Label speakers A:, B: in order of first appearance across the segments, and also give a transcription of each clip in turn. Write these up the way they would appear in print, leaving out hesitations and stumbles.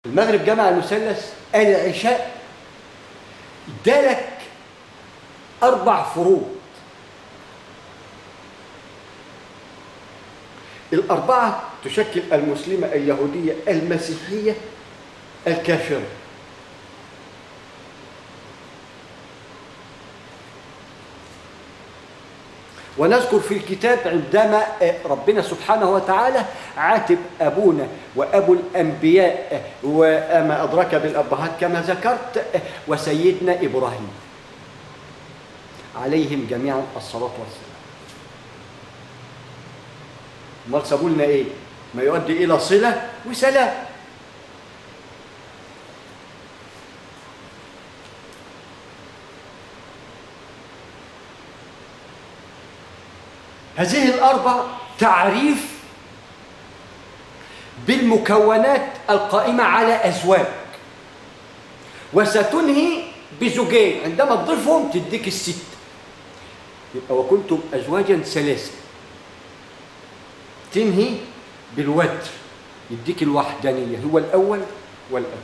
A: المغرب جمع المثلث العشاء ادالك 4 فروض. الأربعة تشكل المسلمة، اليهودية، المسيحية، الكافرة. ونذكر في الكتاب عندما ربنا سبحانه وتعالى عاتب أبونا وأبو الأنبياء وما أدرك بالأبهات كما ذكرت وسيدنا إبراهيم عليهم جميعا الصلاة والسلام. امال سابوا لنا إيه؟ ما يؤدي إلى صلة وسلام. هذه الأربع تعريف بالمكونات القائمة على أزواج، وستنهي بزوجين، عندما تضيفهم تديك الست، يبقى وكنتم أزواجا ثلاثة. تنهي بالوتر يديك الوحدانية، هو الأول والأول.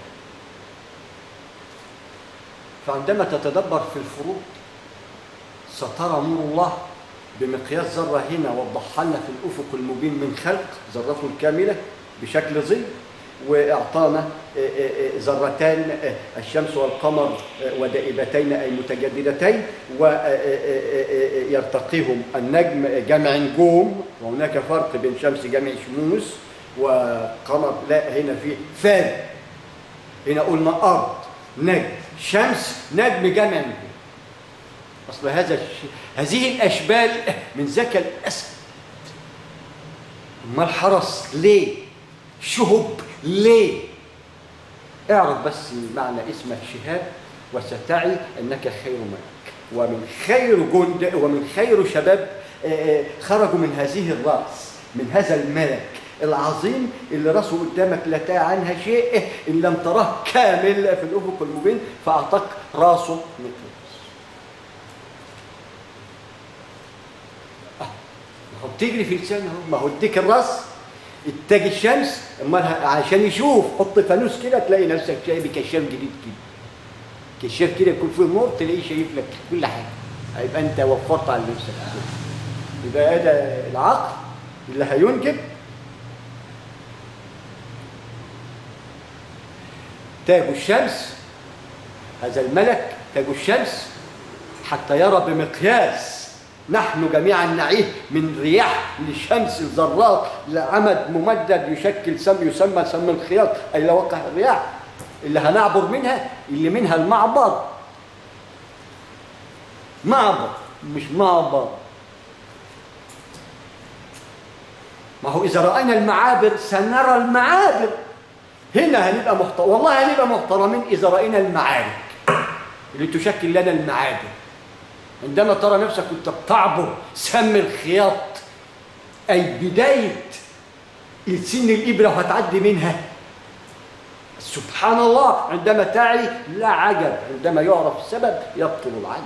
A: فعندما تتدبر في الفروض سترى نور الله بمقياس ذرة هنا وضحها لنا في الأفق المبين من خلق ذرته الكاملة بشكل ظل، وأعطانا ذرتان الشمس والقمر ودائبتين أي متجددتين، ويرتقيهم النجم جمع نجوم، وهناك فرق بين شمس جمع شموس وقمر، لا هنا في فارق. هنا قلنا أرض نجم، شمس نجم جمع نجوم. أصل هذه الأشبال من ذكاء الأسد. ما الحرس ليه؟ شهب ليه؟ اعرف بس معنى اسمك شهاب وستعي أنك خير ملك، ومن خير جند ومن خير شباب خرجوا من هذه الرأس، من هذا الملك العظيم اللي راسه قدامك لا تعي عنها شيء إن لم تراه كامل في الأفق المبين، فأعطاك راسه مثل بتجري في لسانه. ما هو اديك الراس اتجه الشمس، امال عشان يشوف حط فانوس كده تلاقي نفسك شايف كشاف جديد كده، كشاف كده يكون فيه نور تلاقيه شايف لك كل حاجه، هيبقى انت وفرت على نفسك. يبقى ده العقل اللي هينجب. تاج الشمس، هذا الملك تاج الشمس حتى يرى بمقياس نحن جميعا نعيه من رياح للشمس الذرات لعمد ممدد يشكل يسمى سم الخياط، أي لوقع الرياح اللي هنعبر منها، اللي منها المعبر. معبر مش معبر. ما هو إذا رأينا المعابر سنرى المعابر. هنا هنبقى والله هنبقى محترمين إذا رأينا المعارك اللي تشكل لنا المعابر. عندما ترى نفسك وانت بتعبر سم الخياط، أي بداية سن الإبرة وهتعدي منها، سبحان الله عندما تعي لا عجب، عندما يعرف السبب يبطل العجب.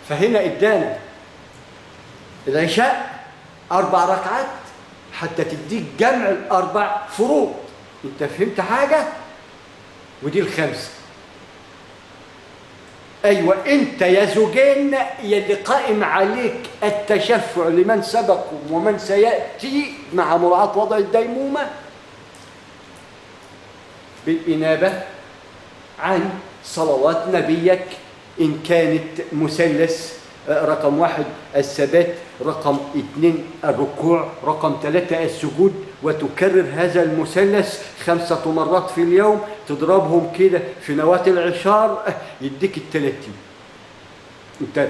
A: فهنا ادانا العشاء 4 ركعات حتى تديك جمع ال4 فروض. انت فهمت حاجة؟ ودي ال5. ايوه انت يا زوجين يلي قائم عليك التشفع لمن سبقكم ومن سيأتي مع مراعاة وضع الديمومة بالإنابة عن صلوات نبيك، إن كانت مثلث: رقم 1 الثبات، رقم 2 الركوع، رقم 3 السجود، وتكرر هذا المثلث 5 مرات في اليوم، تضربهم كده في نواة العشار يديك ال30. انت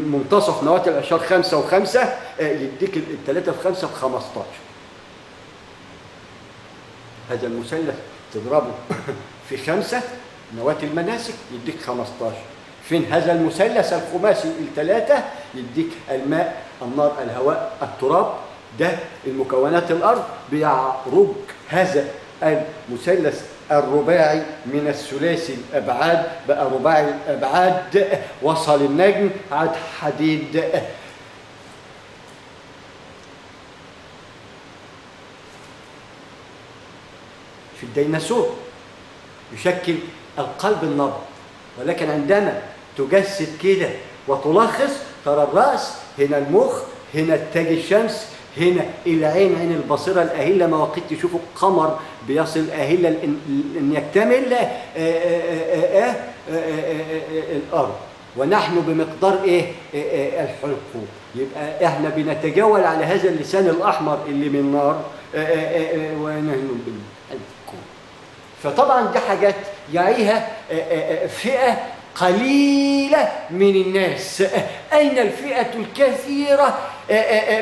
A: منتصف نواة العشار 5 و5 يديك 3 في 5 ب 15. هذا المثلث تضربه في 5 نواة المناسك يديك 15. فين هذا المثلث الخماسي ال3 يديك الماء، النار، الهواء، التراب. ده المكونات الأرض. بيعرج هذا المثلث الرباعي من الثلاثي الأبعاد بقى رباعي الأبعاد، وصل النجم عاد حديد في الديناصور، يشكل القلب النبض. ولكن عندما تجسد كده وتلخص ترى الرأس، هنا المخ، هنا تاج الشمس، هنا العين، عين البصيرة الأهلة، مواقيت تشوفوا القمر بيصل الأهلة أن يكتمل الأرض، ونحن بمقدار الحلقوم. يبقى احنا بنتجول على هذا اللسان الأحمر اللي من نار، ونحن بالحلقوم. فطبعا دي حاجات يعيها فئة قليلة من الناس. أين الفئة الكثيرة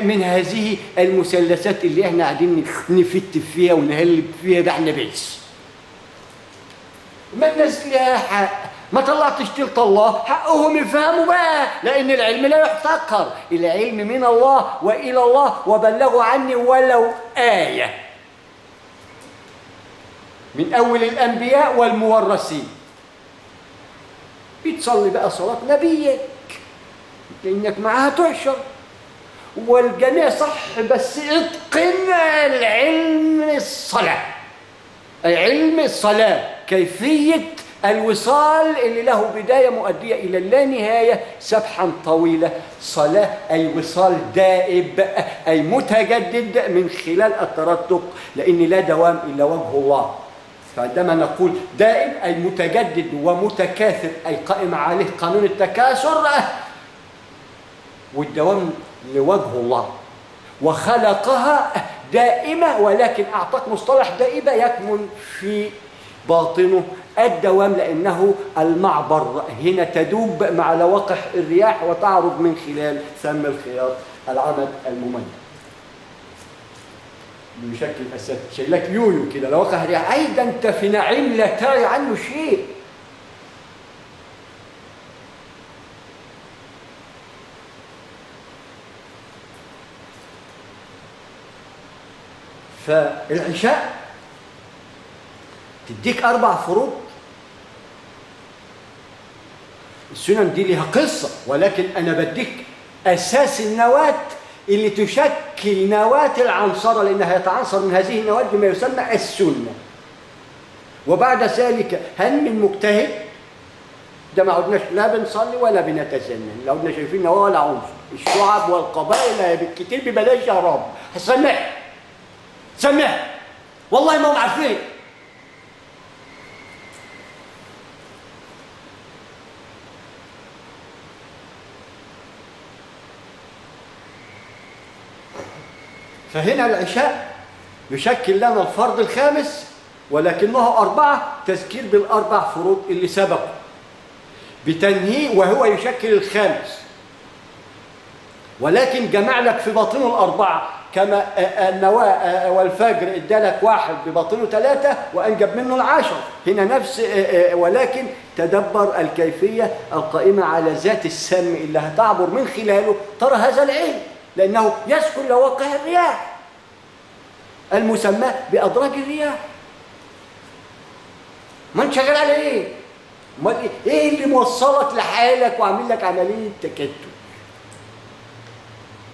A: من هذه المثلثات اللي احنا قاعدين نفت فيها ونهلب فيها؟ ده احنا بس ما الناس لها حق، ما طلعتش تلت الله، حقهم يفهموا بقى، لأن العلم لا يحتقر، العلم من الله وإلى الله، وبلغوا عني ولو آية، من أول الأنبياء والمورثين. بتصلي بقى صلاة نبيك لأنك معها تحشر، والجميع صح، بس اتقن العلم الصلاة، علم الصلاة، كيفية الوصال اللي له بداية مؤدية إلى اللانهاية، سبحا طويلة. صلاة أي وصال دائب، أي متجدد من خلال الترتب، لأن لا دوام إلا وجه الله. فعندما نقول دائم أي متجدد ومتكاثر، أي قائم عليه قانون التكاثر، والدوام لوجه الله، وخلقها دائمة، ولكن أعطاك مصطلح دائمة يكمن في باطنه الدوام، لأنه المعبر، هنا تدوب مع لواقح الرياح وتعرض من خلال ثم الخياط العمد المميز بشكل أساسي، شايلك يويو كده لواقع الرياح. أي ده أنت في نعيم لا ترى عنه شيء. فالعشاء تديك 4 فروض. السنن دي لها قصة، ولكن أنا بديك أساس النواة اللي تشكل نواة العنصرة، لأنها يتعنصر من هذه النواة بما يسمى السنة. وبعد ذلك هل من مجتهد؟ ده ما عدناش لا بنصلي ولا بنتسنن، لو عدنا شايفين نواة ولا عنصر. الشعب والقبائل بالكتير ببلاش يا رب، سمح والله ما هم عارفين. فهنا العشاء يشكل لنا الفرض الخامس، ولكنه 4 تذكير بال4 فروض اللي سبقوا بتنهيه، وهو يشكل الخامس، ولكن جمع لك في باطنه ال4، كما النواة والفجر ادالك 1 بباطنه 3 وأنجب منه 10. هنا نفس، ولكن تدبر الكيفية القائمة على ذات السم اللي هتعبر من خلاله ترى هذا العلم، لأنه يسكن لواقع الرياح المسمى بأدراج الرياح. ما انت شغال على ايه؟ ايه اللي موصلك لحالك وعامل لك عملية تكتل؟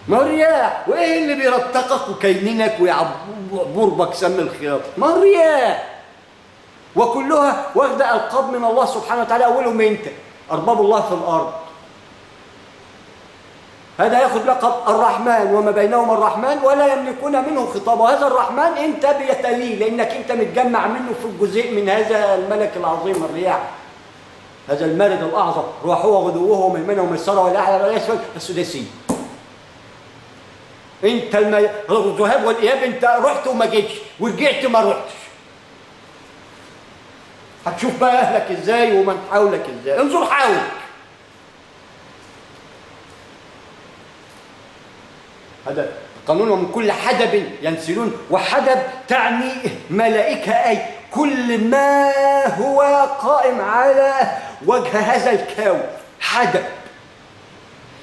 A: ما هو الرياح. وايه اللي بيرتقك وكينك ويعبربك سم الخياط؟ ما هو الرياح. وكلها واخده القاب من الله سبحانه وتعالى، اولهم انت، ارباب الله في الارض. هذا ياخذ لقب الرحمن، وما بينهما الرحمن ولا يملكون منه خطاب. وهذا الرحمن انت بيتليه، لانك انت متجمع منه في الجزء من هذا الملك العظيم الرياح، هذا المارد الاعظم، روحه وغدوه وميمنه وميسره والاعلى والاسفل السداسي. انت الذهاب والاياب، انت رحت وما جيتش، ورجعت ما رحتش. هتشوف بقى اهلك ازاي ومن حولك ازاي. انظر حولك. هذا قانون. ومن كل حدب ينسلون، وحدب تعني ملائكة، أي كل ما هو قائم على وجه هذا الكون حدب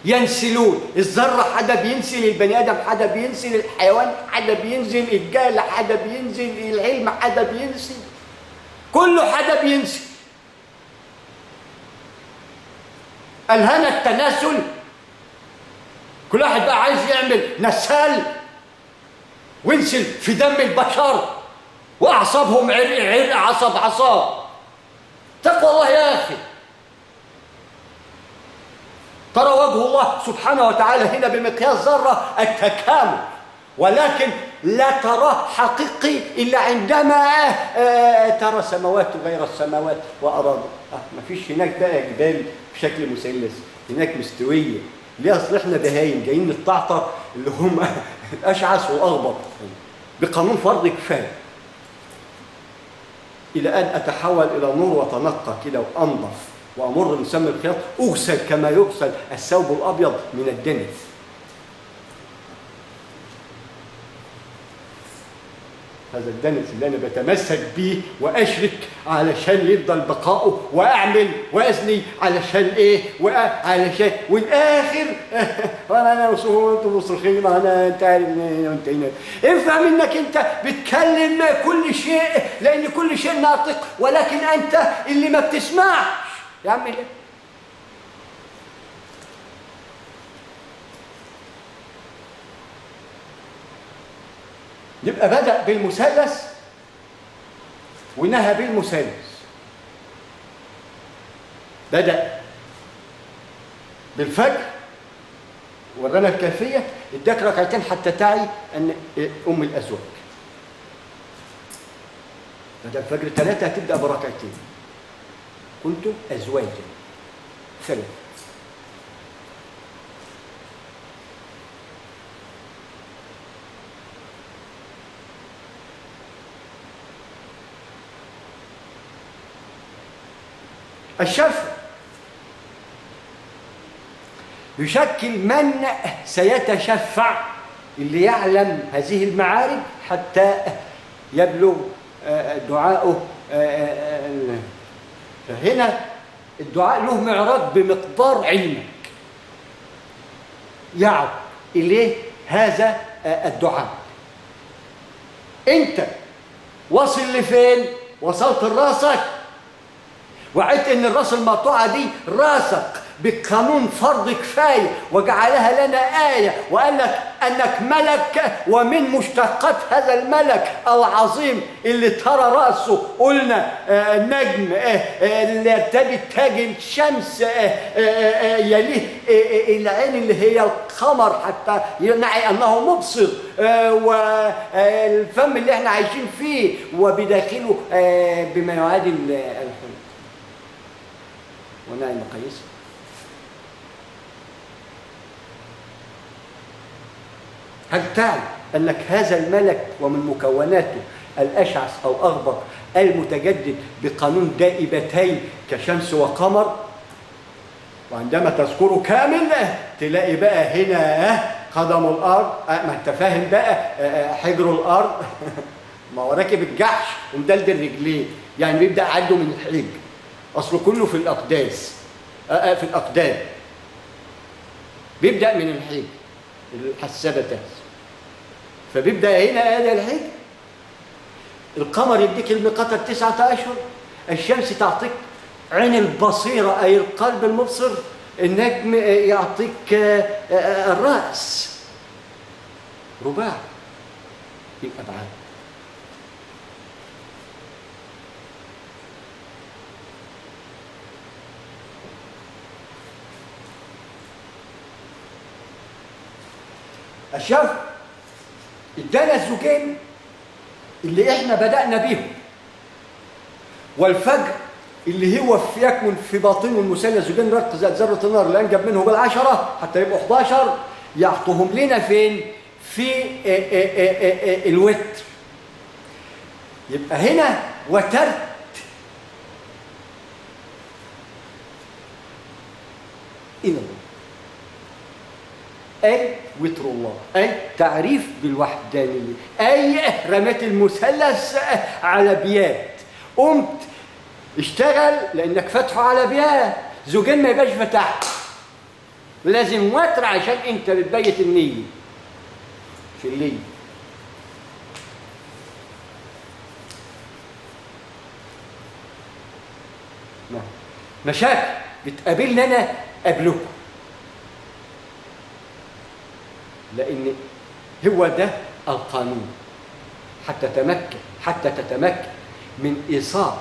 A: ينسلون. الذرة حدب ينسل البني آدم، حدب ينسل الحيوان، حدب ينزل الجهل، حدب ينزل العلم، حدب ينسل، كله حدب ينسل. ألهنا التناسل، كل واحد بقى عايز يعمل نسال وينسل في دم البشر وأعصابهم عرق عرق، عصب عصاب. تقوى الله يا أخي. ترى وجه الله سبحانه وتعالى هنا بمقياس ذرة التكامل، ولكن لا تراه حقيقي إلا عندما ترى سماوات غير السماوات وأراضي. ما فيش هناك بقى جبال بشكل مثلث، هناك مستوية. ليه؟ أصل إحنا بهايم جايين نتعطر اللي هم أشعث وأغبط بقانون فرض كفاية، إلى أن أتحول إلى نور وأتنقى كده وأنظف وأمر من سم الخياط، أغسل كما يغسل الثوب الأبيض من الدنس. هذا الدنس اللي أنا بتمسك بيه وأشرك علشان يفضل بقاؤه، وأعمل وأزني علشان إيه؟ علشان والآخر أنا وأنتم مصرخين، أنت عارف أنت هنا. افهم إنك أنت بتكلم كل شيء، لأن كل شيء ناطق، ولكن أنت اللي ما بتسمعش. يعمل إيه؟ يبقى بدأ بالمثلث ونهى بالمثلث. بدأ بالفجر ورانا الكيفية، اداك ركعتين حتى تعي أن أم الأزواج. بدأ الفجر 3 هتبدأ بركعتين. كنتم أزواجا 3. الشفع يشكل من سيتشفع، اللي يعلم هذه المعارج حتى يبلغ دعاؤه. فهنا الدعاء له معراج بمقدار علمك يعود إليه هذا الدعاء. أنت وصل لفين؟ وصلت لراسك، وعدت ان الراس المقطوعه دي راسك بقانون فرض كفايه، وجعلها لنا آية، وقال لك انك ملك، ومن مشتقات هذا الملك العظيم اللي ترى راسه قلنا نجم اللي يرتدي تاج الشمس، يليه العين اللي هي القمر حتى ينعي انه مبصر، والفم اللي احنا عايشين فيه وبداخله بما يعادل الحلم ونعي مقاييس. هل تعلم أنك هذا الملك ومن مكوناته الأشعث أو أغبر المتجدد بقانون دائبتين كشمس وقمر؟ وعندما تذكره كامل تلاقي بقى هنا قدم الأرض، ما أنت فاهم بقى حجر الأرض ما هو راكب الجحش ومدلدل رجليه، يعني بيبدأ عنده من الحجر، أصله كله في الأقداس، في الأقدام، بيبدأ من الحجر الحسابة تهز، فبيبدأ هنا هذا الحجر. القمر يديك المقاطع 9 أشهر، الشمس تعطيك عين البصيرة أي القلب المبصر، النجم يعطيك الرأس. رباع الأبعاد. الشرف ادانا الزوجين اللي احنا بدأنا بيهم، والفجر اللي هو يكمن في باطنه المثلث زوجين رق زائد ذرة النار اللي أنجب منه بالعشرة حتى يبقوا 11، يعطوهم لنا فين؟ في الوتر. يبقى هنا وترت إلى الله، أي وتر الله، أي تعريف بالوحدانية، أي رميت المثلث على بيات، قمت اشتغل لأنك فتحه على بيات، زوجين ما يبقاش فتح، لازم وتر عشان أنت بتبيت النية في الليل. مشاكل بتقابلنا أنا قبلكم، لأن هو ده القانون. حتى تتمكن من إيصال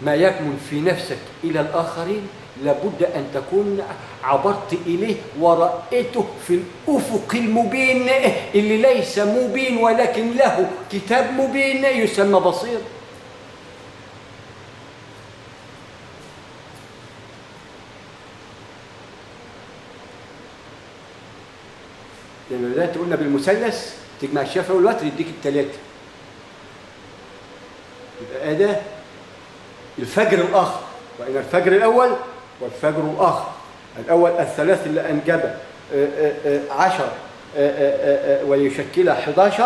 A: ما يكمن في نفسك إلى الآخرين، لابد أن تكون عبرت إليه ورأيته في الأفق المبين اللي ليس مبين ولكن له كتاب مبين يسمى بصير. لما بدأت قلنا بالمثلث تجمع الشفع والوتر يديك الثلاثة، يبقى ده الفجر الآخر، وإن الفجر الأول والفجر الآخر. الأول الثلاث اللي أنجب 10 ويشكلها 11،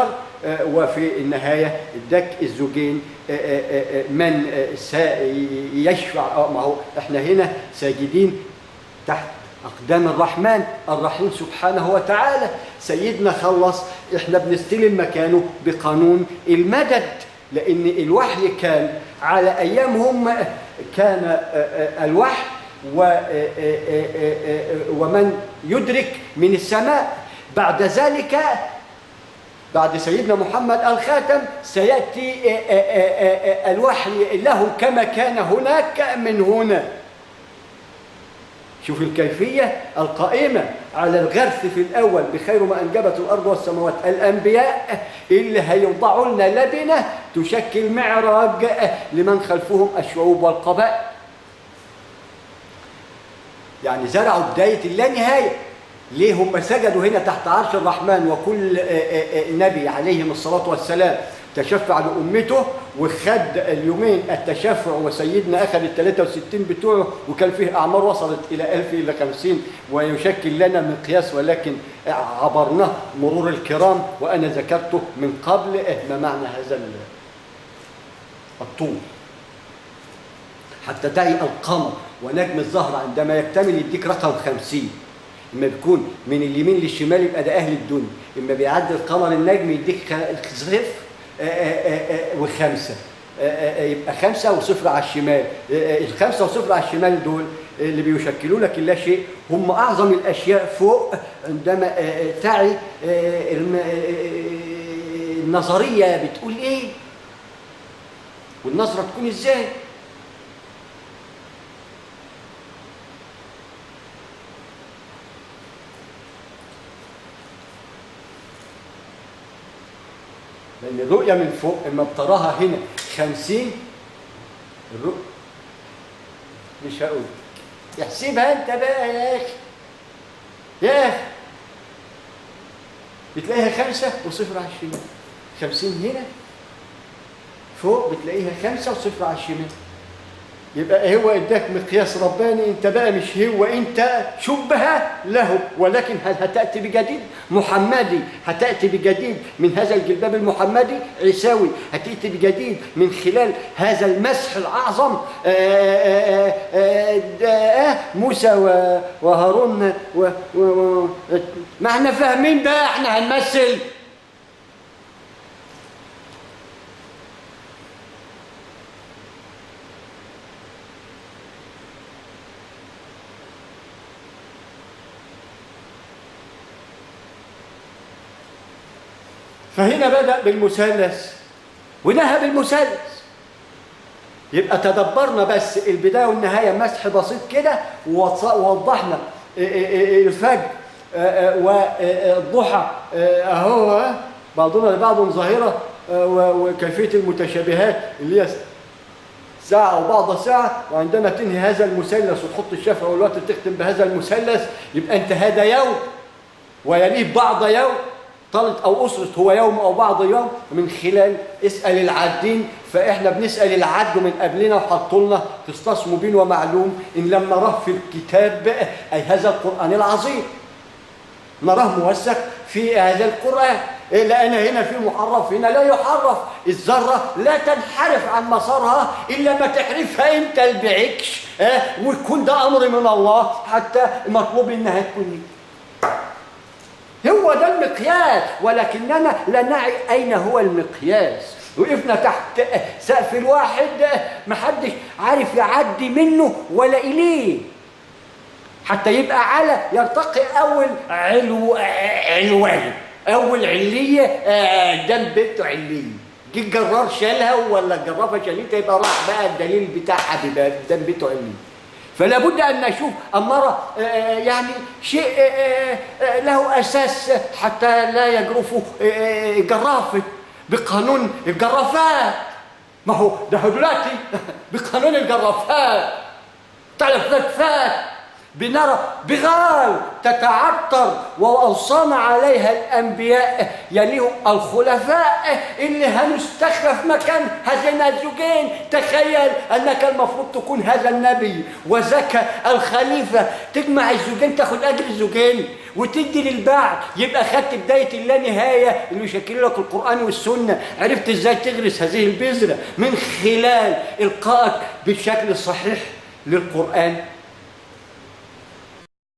A: وفي النهاية اداك الزوجين من سيشفع. ما هو احنا هنا ساجدين تحت أقدام الرحمن الرحيم سبحانه وتعالى. سيدنا خلص، احنا بنستلم مكانه بقانون المدد، لأن الوحي كان على أيامهم كان الوحي ومن يدرك من السماء. بعد ذلك بعد سيدنا محمد الخاتم سيأتي الوحي له كما كان هناك من هنا. شوف الكيفية القائمة على الغرس في الأول بخير ما أنجبت الأرض والسماوات، الأنبياء اللي هيوضعوا لنا لبنة تشكل معراج لمن خلفهم الشعوب والقبائل. يعني زرعوا بداية اللانهاية. ليه هم سجدوا هنا تحت عرش الرحمن، وكل نبي عليهم الصلاة والسلام تشفع لأمته وخد اليومين التشفع، وسيدنا أخذ 63 بتوعه، وكان فيه أعمار وصلت إلى 1000 إلى 50 ويشكل لنا مقياس، ولكن عبرناه مرور الكرام وأنا ذكرته من قبل ما معنى هذا الطول. حتى تعي القمر ونجم الزهر عندما يكتمل يديك رقم 50. إما بيكون من اليمين للشمال يبقى ده أهل الدنيا، إما بيعدي القمر النجم يديك صفر وخمسة، يبقى 5 وصفر على الشمال. ال5 وصفر على الشمال دول اللي بيشكلوا لك اللا شيء، هم أعظم الأشياء فوق. عندما تعي النظرية بتقول إيه والنظرة تكون إزاي. لأن الرؤية من فوق إما بتراها هنا 50 الرؤية مش هقول يحسبها أنت بقى يا أخي، يا أخي بتلاقيها 5 وصفر على الشمال. 50 هنا فوق بتلاقيها 5 وصفر على الشمال. يبقى هو اداك مقياس رباني، انت بقى مش هو، انت شبه له. ولكن هل هتأتي بجديد محمدي؟ هتأتي بجديد من هذا الجلباب المحمدي عيساوي، هتأتي بجديد من خلال هذا المسح الأعظم موسى وهارون ما احنا فاهمين بقى، احنا هنمثل. فهنا بدأ بالمثلث ونهى بالمثلث. يبقى تدبرنا بس البداية والنهاية مسح بسيط كده، ووضحنا الفجر والضحى اهو بعضنا لبعض ظاهرة، وكيفية المتشابهات اللي هي ساعة أو بعض ساعة. وعندما تنهي هذا المثلث وتحط الشفع والوتر تختم بهذا المثلث، يبقى انت هذا يوم ويليه بعض يوم، طالت أو أسرت هو يوم أو بعض يوم. من خلال اسأل العادين، فإحنا بنسأل العد من قبلنا وحطوا لنا قسطاس مبين ومعلوم إن لم نراه في الكتاب أي هذا القرآن العظيم، نراه موثق في هذا القرآن. لأن هنا في محرف، هنا لا يحرف. الذرة لا تنحرف عن مسارها إلا ما تحرفها أنت البعكش، ويكون ده أمر من الله، حتى مطلوب إنها تكون هو ده المقياس. ولكننا لا نعي أين هو المقياس. وقفنا تحت سقف الواحد محدش عارف يعدي منه ولا إليه، حتى يبقى على يرتقي أول علوان اول عليه دم بنته عليه، جه الجرار شالها ولا الجرافه شالتها، يبقى راح بقى الدليل بتاعها بيبقى دم بنته عليه. فلا بد ان نشوف اماره يعني شيء له اساس حتى لا يجرفوا جرافه بقانون الجرافات. ما هو ده دلوقتي بقانون الجرافات تلفات بنرى بغال تتعطر واوصانا عليها الانبياء يليهم الخلفاء اللي هنستخلف مكان هذين الزوجين. تخيل انك المفروض تكون هذا النبي وذاك الخليفه، تجمع الزوجين تاخد اجر الزوجين وتدي للبعض، يبقى خدت بدايه اللانهايه اللي يشكل لك القران والسنه. عرفت ازاي تغرس هذه البذره من خلال القائك بالشكل الصحيح للقران